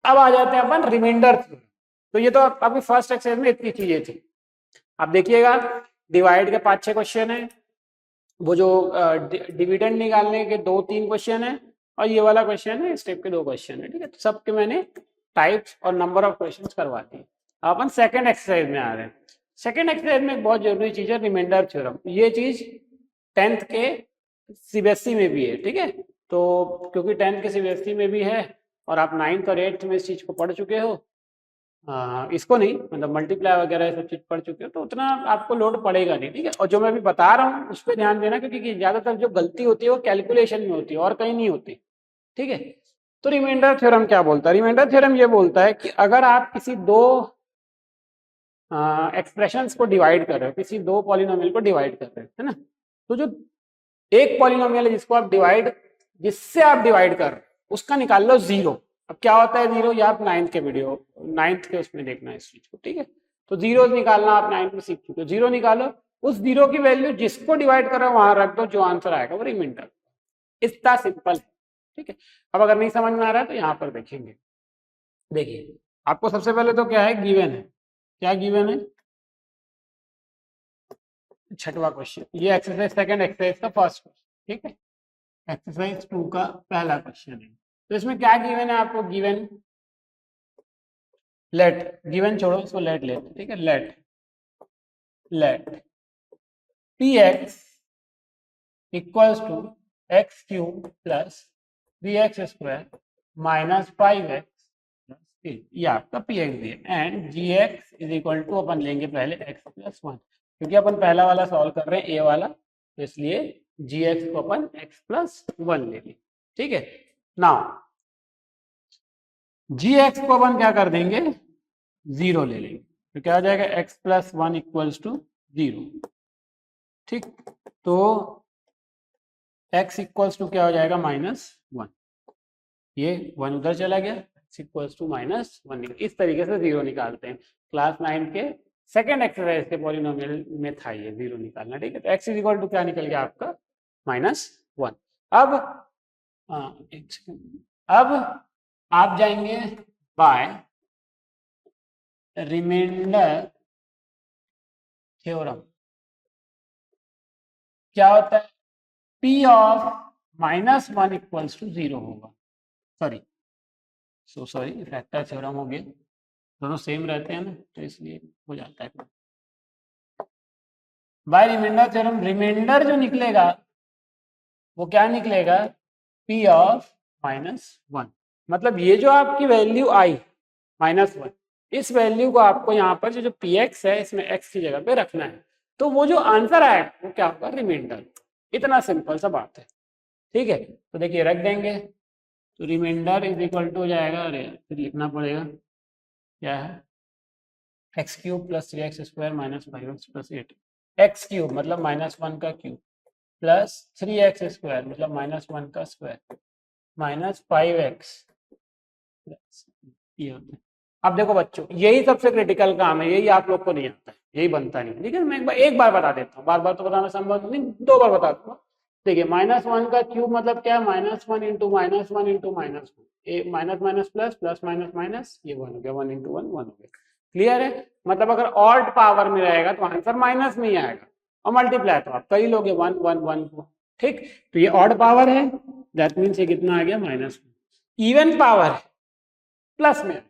अब आ जाते हैं अपन रिमाइंडर थ्योरम। तो ये तो अभी फर्स्ट एक्सरसाइज में इतनी चीजें थी। अब देखिएगा डिवाइड के 5-6 क्वेश्चन है, वो जो डिविडेंड निकालने के 2-3 क्वेश्चन है, और ये वाला क्वेश्चन है स्टेप के 2 क्वेश्चन है। ठीक है, तो सबके मैंने टाइप्स और नंबर ऑफ क्वेश्चंस करवा दिए। अपन सेकंड एक्सरसाइज में आ रहे हैं। सेकंड एक्सरसाइज में एक बहुत जरूरी चीज है रिमाइंडर थ्योरम। ये चीज 10th के सीबीएसई में भी है। ठीक है, तो क्योंकि 10th के सीबीएसई में भी है और आप 9th और 8th में इस चीज को पढ़ चुके हो, इसको नहीं मतलब मल्टीप्लाई वगैरह सब चीज पढ़ चुके हो, तो उतना आपको लोड पड़ेगा नहीं। ठीक है, और जो मैं भी बता रहा हूँ उस पर ध्यान देना, क्योंकि ज्यादातर जो गलती होती है वो कैलकुलेशन में होती है और कहीं नहीं होती। ठीक है, तो रिमाइंडर थ्योरम क्या बोलता है? रिमाइंडर थ्योरम ये बोलता है कि अगर आप किसी दो एक्सप्रेशंस को डिवाइड कर रहे हो, किसी दो पॉलिनोमियल को डिवाइड कर रहे हो, है ना, तो जो एक पॉलिनोमियल है जिससे आप डिवाइड कर रहे हो उसका निकाल लो जीरो। अब क्या होता है जीरो, ये आप 9th के उसमें देखना है इस चीज को। ठीक है, तो जीरो निकालना आप 9th में सीख चुके हो। जीरो निकालो, उस जीरो की वैल्यू जिसको डिवाइड कर रहे हो वहां रख दो, जो आंसर आएगा वो रिमाइंडर। इतना सिंपल है। ठीक है, अब अगर नहीं समझ में आ रहा है तो यहाँ पर देखेंगे। देखिए आपको सबसे पहले तो क्या है, गिवन है। क्या गिवन है? छठवां क्वेश्चन, ये एक्सरसाइज सेकंड एक्सरसाइज का फर्स्ट क्वेश्चन। ठीक है, एक्सरसाइज 2 का पहला क्वेश्चन है। तो इसमें क्या गिवन है आपको? गिवन लेट, गिवन छोड़ो इसको लेट लेते। ठीक है, let P X equals to X cube plus 3x square minus 5x plus 8, ये आपका पी एक्स दिया। And G X is equal to, अपन लेंगे पहले x प्लस 1, क्योंकि अपन पहला वाला सॉल्व कर रहे हैं ए वाला, तो इसलिए जी एक्स को अपन x प्लस 1 ले लेंगे। ठीक है, नाउ जी एक्स को अपन क्या कर देंगे, जीरो ले लेंगे, तो क्या हो जाएगा x प्लस 1 इक्वल्स टू 0। ठीक, तो x इक्वल्स टू क्या हो जाएगा, -1। ये 1 उधर चला गया, x इक्वल्स टू -1। इस तरीके से जीरो निकालते हैं। क्लास 9 के सेकेंड एक्सरसाइज के पॉलिनोमियल में था ये जीरो निकालना। ठीक है, तो x इज इक्वल टू क्या निकल गया आपका, -1। अब एक सेकंड, अब आप जाएंगे बाय रिमाइंडर थ्योरम। क्या होता है, p ऑफ -1 इक्वल्स टू 0 होगा। सॉरी फैक्टर थ्योरम हो गया, दोनों सेम रहते हैं ना, तो इसलिए हो जाता है। बाय रिमाइंडर थ्योरम, रिमाइंडर जो निकलेगा वो क्या निकलेगा, p ऑफ -1। मतलब ये जो आपकी वैल्यू आई -1, इस वैल्यू को आपको यहाँ पर जो px है इसमें x की जगह पे रखना है, तो वो जो आंसर आएगा वो क्या होगा, रिमाइंडर। इतना सिंपल सा बात है। ठीक है, तो देखिए रख देंगे, तो रिमाइंडर इज इक्वल टू हो जाएगा, अरे फिर लिखना पड़ेगा, क्या है, x cube plus 3x square minus 5x plus 8। X cube मतलब -1 का क्यूब प्लस 3x स्क्वायर मतलब -1 का स्क्वायर माइनस 5x प्लस, ये होता है। अब देखो बच्चों, यही सबसे क्रिटिकल काम है, यही आप लोग को नहीं आता है, यही बनता नहीं। ठीक है, मैं एक बार बता देता हूँ, बार बार तो बताना संभव नहीं, 2 बार बता दूंगा। देखिए -1 का क्यूब मतलब क्या है, -1 into -1 into -1, minus minus plus, plus minus minus, ये 1 हो गया, 1 इंटू 1 1 हो गया। क्लियर है? मतलब अगर ऑड पावर में रहेगा तो आंसर माइनस में ही आएगा, और मल्टीप्लाई तो आप कई लोगे 1 1 1 को। ठीक, तो ये ऑड पावर है, दैट मीन्स ये कितना आ गया, -1। इवन पावर है, प्लस में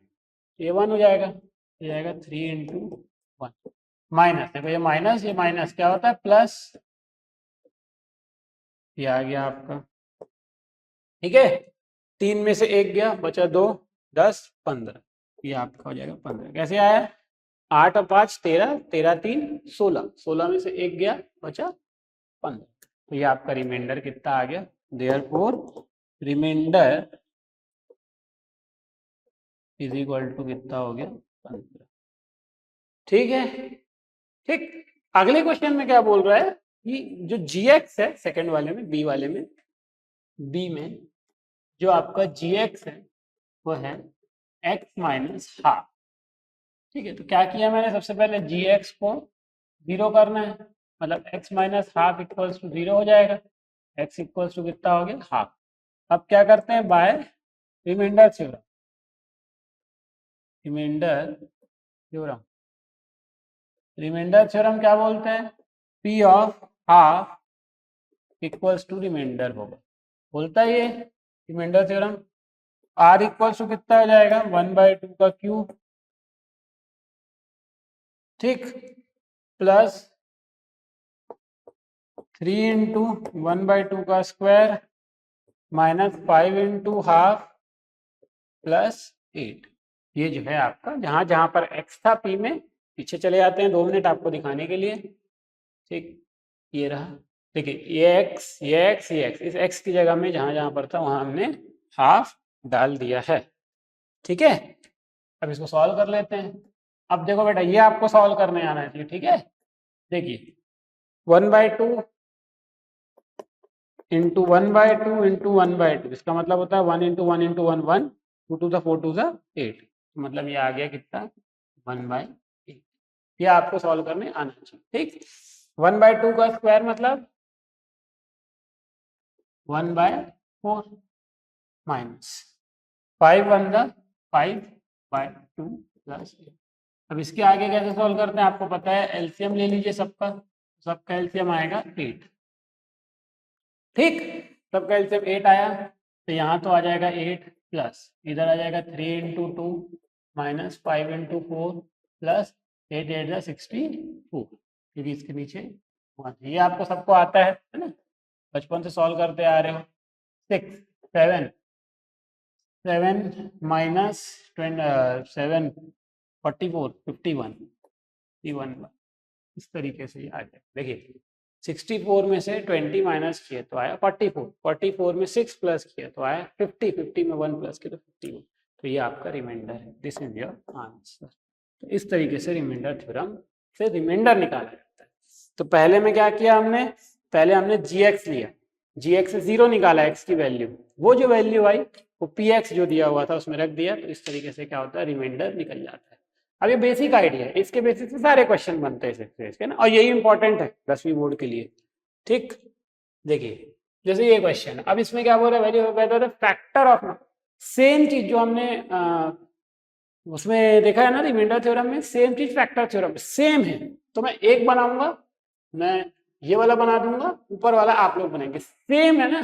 ये 1 हो जाएगा, ये आएगा 3 इंटू 1। माइनस, देखो ये माइनस क्या होता है, प्लस, ये आ गया आपका। ठीक है, 3 में से 1 गया, बचा 2, 10 15, ये आपका हो जाएगा 15। कैसे आया, 8 और 5 13, 13 3 16, 16 में से 1 गया, बचा 15। तो ये आपका रिमाइंडर कितना आ गया, therefore remainder is equal to कितना हो गया, 15। ठीक है, ठीक। अगले क्वेश्चन में क्या बोल रहा है कि जो gx है सेकंड वाले में, बी वाले में, बी में जो आपका gx है वो है x माइनस हाफ। ठीक है, तो क्या किया मैंने, सबसे पहले gx को 0 करना है, मतलब x minus half equals to 0 हो जाएगा, x इक्वल्स टू कितना हो गया, हाफ। अब क्या करते हैं, by remainder theorem, remainder theorem. Remainder theorem क्या बोलते हैं? P of half equals to remainder होगा, बोलता है ये remainder theorem. R equals to कितना हो जाएगा? 1/2 का क्यूब, ठीक, प्लस 3 इंटू 1/2 का square minus 5 into half plus 8। ये जो है आपका जहां जहां पर x था p में, पीछे चले जाते हैं 2 मिनट आपको दिखाने के लिए, ठीक, ये रहा, देखिए ये x, इस x की जगह में जहां जहां पर था वहां हमने हाफ डाल दिया है, ठीक है। अब इसको सॉल्व कर लेते हैं। अब देखो बेटा, ये आपको सॉल्व करने आना चाहिए, ठीक है। देखिए 1/2 इंटू 1/2 इंटू 1/2, इसका मतलब होता है 1 into 1 into 1 1, 2 to the 4 to the 8, मतलब ये आ गया कितना? 1/8। ये आपको सॉल्व करने आना चाहिए, ठीक। 1/2 का स्क्वायर मतलब 1/4 माइनस 5 1 द 5/2 प्लस 8। अब इसके आगे कैसे सॉल्व करते हैं आपको पता है, एलसीएम ले लीजिए सबका, सबका एलसीएम आएगा 8, ठीक। सबका एलसीएम 8 आया तो यहाँ तो आ जाएगा 8 प्लस इधर आ जाएगा 3 इंटू 2 माइनस 5 इंटू 4 प्लस 8 8 जा 64, क्योंकि इसके नीचे 1। ये आपको सबको आता है ना, बचपन से सॉल्व करते आ रहे हो। 6 7 7 माइनस 7 44 51 इस तरीके से ये आ जाए। देखिए 64 में से 20 माइनस किए तो आया 44 में 6 प्लस किया तो आया 50 में 1 प्लस किया तो 51। तो ये आपका रिमाइंडर है, दिस इज योर आंसर। तो इस तरीके से रिमाइंडर थ्योरम से रिमाइंडर निकाला जाता है। तो पहले में क्या किया हमने, पहले हमने gx लिया, gx से 0 निकाला x की वैल्यू, वो जो वैल्यू आई वो px जो दिया हुआ था उसमें रख दिया, तो इस तरीके से क्या होता है, रिमाइंडर निकल जाता है। अब ये बेसिक आइडिया है, इसके बेसिस से सारे क्वेश्चन बनते हैं इसके ना, और यही इंपॉर्टेंट है 10वीं बोर्ड के लिए, ठीक। देखिए जैसे ये क्वेश्चन, अब इसमें क्या बोल रहा है, वेरी फैक्टर ऑफ, सेम चीज जो हमने उसमें देखा है ना रिमाइंडर थ्योरम में, सेम चीज फैक्टर थ्योरम में सेम है। तो मैं एक बनाऊंगा, मैं ये वाला बना दूंगा, ऊपर वाला आप लोग बनाएंगे, सेम है ना।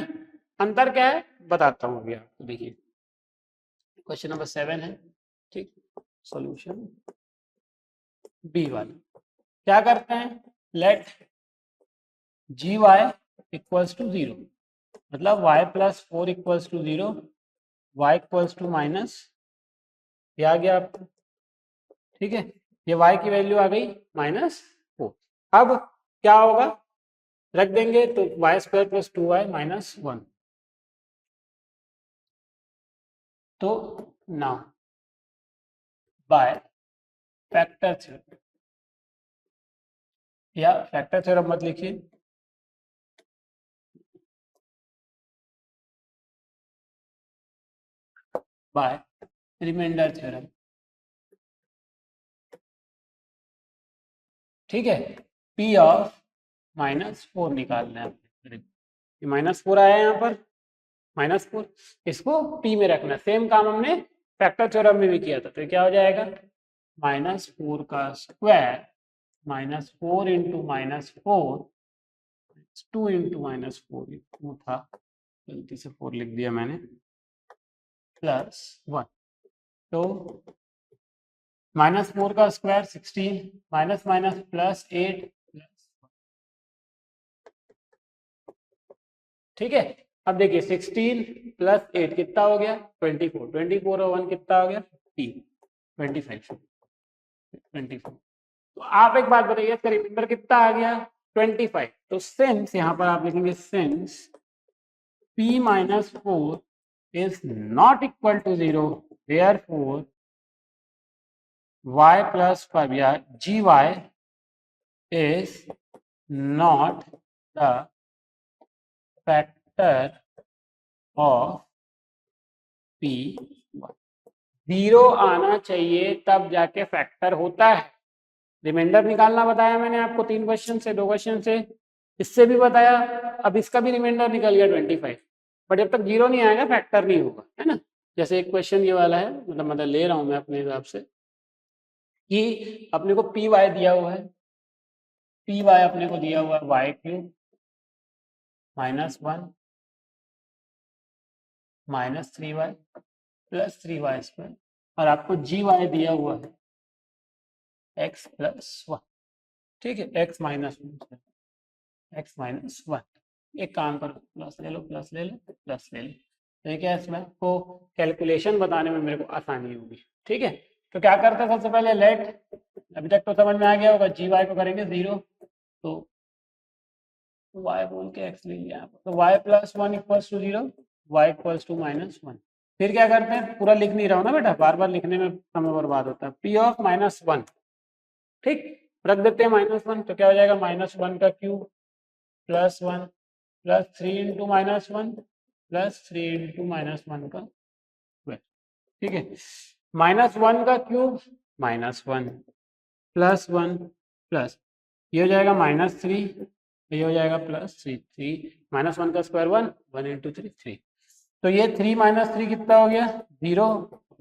अंतर क्या है बताता हूँ अभी आपको। देखिए क्वेश्चन नंबर 7 है, ठीक, सॉल्यूशन बी वाला क्या करते हैं, let G Y equals to 0, मतलब y plus 4 equals to 0, y equals to minus, ये आ गया आपको, ठीक है। ये y की वैल्यू आ गई -4। अब क्या होगा, रख देंगे तो y square plus 2y minus 1। तो नाउ बाय फैक्टर थ्योरम, या फैक्टर थ्योरम मत लिखिए, बाय रिमाइंडर थ्योरम, ठीक है। P ऑफ -4 निकालना है, -4 आया यहाँ पर, -4, इसको P में रखना। सेम काम हमने फैक्टर थ्योरम में भी किया था, तो क्या हो जाएगा, -4 का स्क्वायर -4 इंटू -4 2 इंटू -4, 2 था, गलती से 4 लिख दिया मैंने, प्लस 1। तो -4 का square 16, minus minus plus 8 plus, ठीक है। अब देखिए 16 प्लस 8 कितना हो गया, 24, 24 और 1 कितना हो गया, 25। तो आप एक बात बताइए, इसका रिमाइंडर कितना आ गया, 25। तो सिंस यहाँ पर आप लिखेंगे since p minus 4 is not equal to 0, therefore y plus 5 या gy is not the factor of p। 0 आना चाहिए तब जाके फैक्टर होता है। रिमाइंडर निकालना बताया मैंने आपको 3 क्वेश्चन से, 2 क्वेश्चन से, इससे भी बताया। अब इसका भी रिमाइंडर निकल गया 25, बट जब तक 0 नहीं आएगा फैक्टर नहीं होगा, है ना। जैसे एक क्वेश्चन ये वाला है, मतलब ले रहा हूं मैं अपने हिसाब से कि अपने को पी वाई दिया हुआ है, पी वाई अपने को दिया हुआ है Y cube -1 -3y plus 3y square, और आपको जी वाई दिया हुआ है x + 1, ठीक है, x - 1 x - 1। एक काम करो, प्लस ले लो प्लस ले लो प्लस ले लो, तो ये क्या है, इसमें आपको कैलकुलेशन बताने में मेरे को आसानी होगी, ठीक है। तो क्या करते हैं, सबसे पहले लेट, अभी तक तो समझ में आ गया होगा, जी वाई को करेंगे 0, तो y बोल के x ले लिया, तो y + 1 = 0, y = -1। फिर क्या करते हैं, पूरा लिख नहीं रहा हूँ ना बेटा, बार बार लिखने में समय बर्बाद होता है, p ऑफ -1, ठीक, रख देते हैं -1, तो क्या हो जाएगा, -1 का क्यूब +1 प्लस 3 × -1 प्लस 3 × -1 का स्क्वायर, ठीक है। -1 का क्यूब -1 प्लस 1 प्लस ये हो जाएगा -3, ये हो जाएगा +3, 3 -1 का स्क्वायर 1, 1 × 3 3, तो ये 3 - 3 कितना हो गया, 0,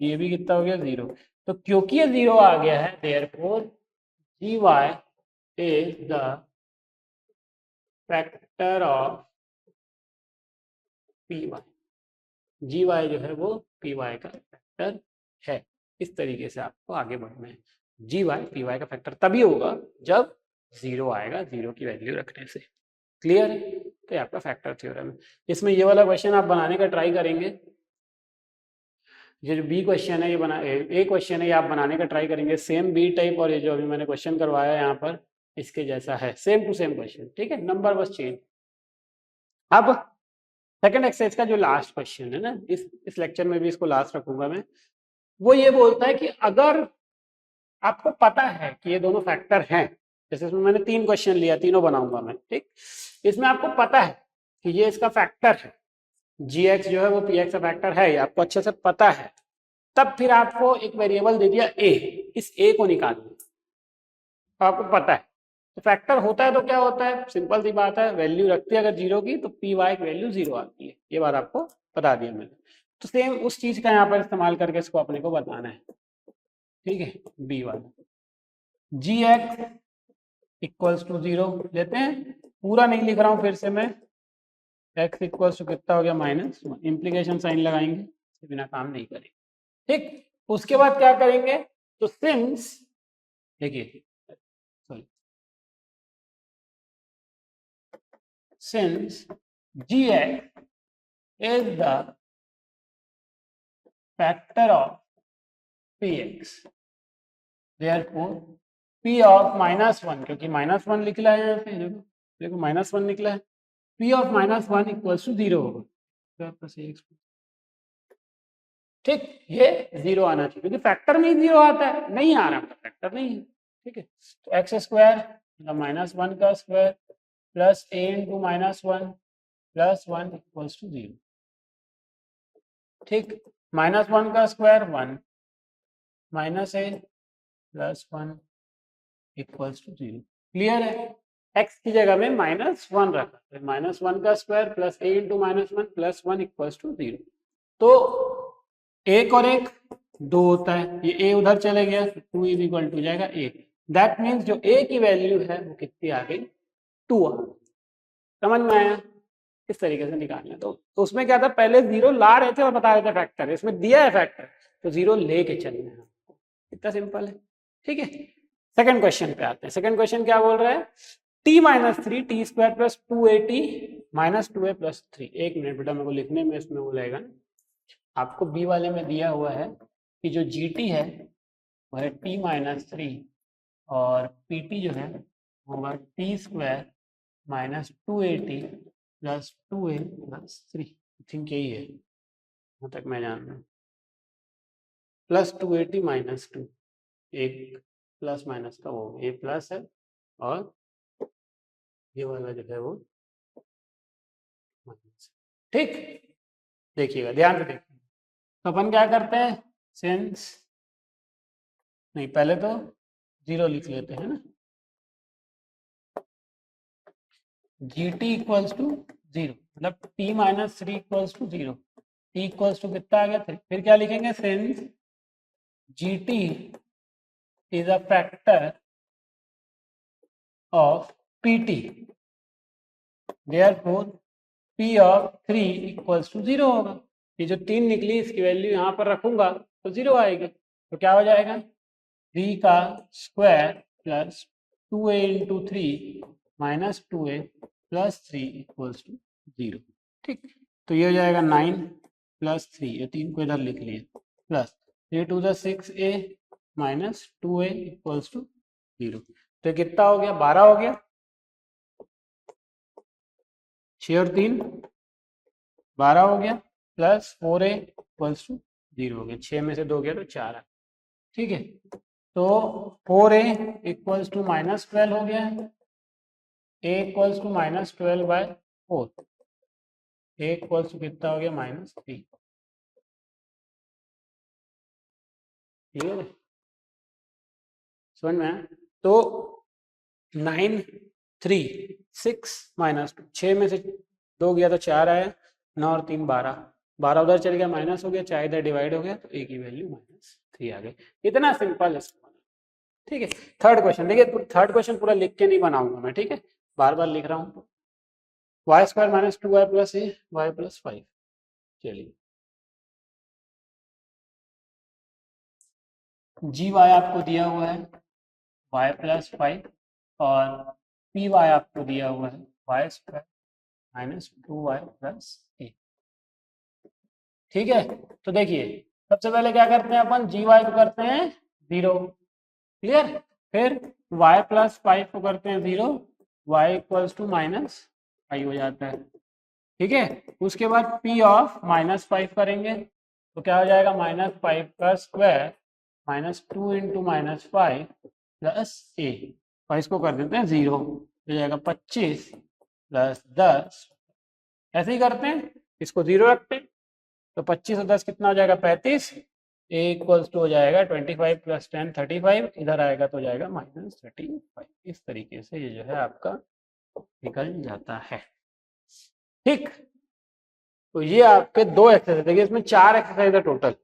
ये भी कितना हो गया, 0। तो क्योंकि ये 0 आ गया है, therefore G Y is the factor of P Y, G Y जो है वो पी वाई का फैक्टर है। इस तरीके से आपको आगे बढ़ना है, जी वाई पी वाई का फैक्टर तभी होगा जब 0 आएगा, 0 की वैल्यू रखने से, क्लियर है। तो ये आपका फैक्टर थ्योरम है। इसमें ये वाला क्वेश्चन आप बनाने का ट्राई करेंगे, ये जो बी क्वेश्चन है, ये बना ए क्वेश्चन है, ये आप बनाने का ट्राई करेंगे, सेम बी टाइप, और ये जो अभी मैंने क्वेश्चन करवाया है यहाँ पर, इसके जैसा है, सेम टू सेम क्वेश्चन, ठीक है, नंबर बस चेंज। अब सेकंड एक्सरसाइज का जो लास्ट क्वेश्चन है ना, इस लेक्चर में भी इसको लास्ट रखूंगा मैं, वो ये बोलता है कि अगर आपको पता है कि ये दोनों फैक्टर हैं, जैसे इसमें मैंने 3 क्वेश्चन लिया, तीनों बनाऊंगा मैं, ठीक, इसमें आपको पता है कि ये इसका फैक्टर है, जी एक्स जो है वो पी एक्स का फैक्टर है, ये आपको अच्छे से पता है, तब फिर आपको एक वेरिएबल दे दिया ए, इस ए को निकालना, तो आपको पता है, तो फैक्टर होता है तो क्या होता है, सिंपल सी बात है, वैल्यू रखती है अगर 0 की तो पी वाई की वैल्यू 0 आती है, ये बात आपको बता दिया मैंने। तो सेम उस चीज का यहाँ पर इस्तेमाल करके इसको अपने को बताना है, ठीक है, बी वाला, जी एक्स = 0 लेते हैं, पूरा नहीं लिख रहा हूँ फिर से मैं, x = कितना हो गया, -1, इंप्लीकेशन साइन लगाएंगे, इसके बिना काम नहीं करेंगे, ठीक। उसके बाद क्या करेंगे, तो सिंस, देखिए sorry, since gx is the factor of px, therefore p of -1, क्योंकि -1 निकला है यहाँ पे, देखो -1 निकला है, p of -1 = 0 होगा, ठीक, ये 0 आना चाहिए, क्योंकि फैक्टर में ही 0 आता है, नहीं आ रहा फैक्टर नहीं है, ठीक है। तो x² -1 का स्क्वायर प्लस a × -1 + 1 = 0, ठीक, -1 का स्क्वायर 1 -a + 1 = 0, क्लियर है। x की जगह में -1 रखा, तो -1 का स्क्वायर प्लस a × -1 + 1 = 0, तो एक और एक 2 होता है, ये a उधर चले गया, 2 = हो जाएगा a, दैट मीन्स जो a की वैल्यू है वो कितनी आ गई, 2 आ गई, समझ में आया, इस तरीके से निकालना। तो उसमें क्या था, पहले 0 ला रहे थे और बता रहे थे फैक्टर, इसमें दिया है फैक्टर तो 0 लेके चलना है, इतना सिंपल है, ठीक है। सेकंड क्वेश्चन पे आते हैं, सेकंड क्वेश्चन क्या बोल रहा है, t - 3 t² + 2at - 2a + 3, एक मिनट बेटा मेरे को लिखने में इसमें वो रहेगा ना, आपको बी वाले में दिया हुआ है कि जो gt है वो है t - 3 और pt जो है होगा t² - 2at + 2a + 3, I think यही है जहाँ तक मैं जान रहा हूँ, + 2at - 2, एक प्लस माइनस का वो ये प्लस है और ये वाला जो है वो माइनस, ठीक, देखिएगा ध्यान से देखिए, तो अपन क्या करते हैं, सिंस, नहीं पहले तो 0 लिख लेते हैं ना, gt = 0, मतलब t - 3 = 0, इक्वल्स टू कितना आ गया 3। फिर क्या लिखेंगे, since GT is a factor of PT therefore P of 3 equals to 0 होगा। ये जो 3 निकली इसकी वैल्यू यहाँ पर रखूंगा तो 0 आएगी। तो क्या हो जाएगा 3 का square plus 2a into 3 minus 2a plus 3 equals to 0। ठीक, तो ये हो जाएगा 9 प्लस 3, ये 3 को इधर लिख लिए, plus 3 to the 6a minus 2a equals to 0। तो कितना हो गया 12 हो गया, 6 और 3 12 हो गया, प्लस 4a इक्वल्स टू 0 हो गया। 6 में से 2 गया तो 4 है। ठीक है, तो 4a इक्वल्स टू माइनस 12 हो गया है, a equals to minus 12 by 4, a equals to कितना हो गया -3। ठीक है, समझ में आया? तो 9 3 6 माइनस 2, 6 में से 2 गया तो 4 आया, 9 और 3 12, 12 उधर चल गया माइनस हो गया, 4 इधर डिवाइड हो गया तो a की वैल्यू -3 आ गई। इतना सिंपल है। ठीक है, थर्ड क्वेश्चन देखिए, थर्ड क्वेश्चन पूरा लिख के नहीं बनाऊंगा मैं, ठीक है, बार बार लिख रहा हूँ। Y square minus 2y plus A Y plus 5। चलिए, जी वाई आपको दिया हुआ है y प्लस 5 और पी वाई आपको दिया हुआ है Y square minus 2y plus A. ठीक है, तो देखिए सबसे पहले क्या करते हैं अपन, जी वाई को करते हैं 0, क्लियर। फिर y प्लस 5 को करते हैं 0, y इक्वल्स टू -5 हो जाता है। ठीक है, उसके बाद p ऑफ -5 करेंगे तो क्या हो जाएगा -5 का स्क्वायर -2 इंटू -5 प्लस a, और इसको कर देते हैं 0, हो जाएगा 25 प्लस 10। ऐसे ही करते हैं, इसको 0 रखते हैं तो 25 और 10 कितना हो जाएगा 35, a इक्वल्स टू हो जाएगा 25 प्लस 10 35, इधर आएगा तो हो जाएगा -35। इस तरीके से ये जो है आपका निकल जाता है। ठीक, तो ये आपके 2 एक्सरसाइज, देखिए इसमें 4 एक्सरसाइज है टोटल।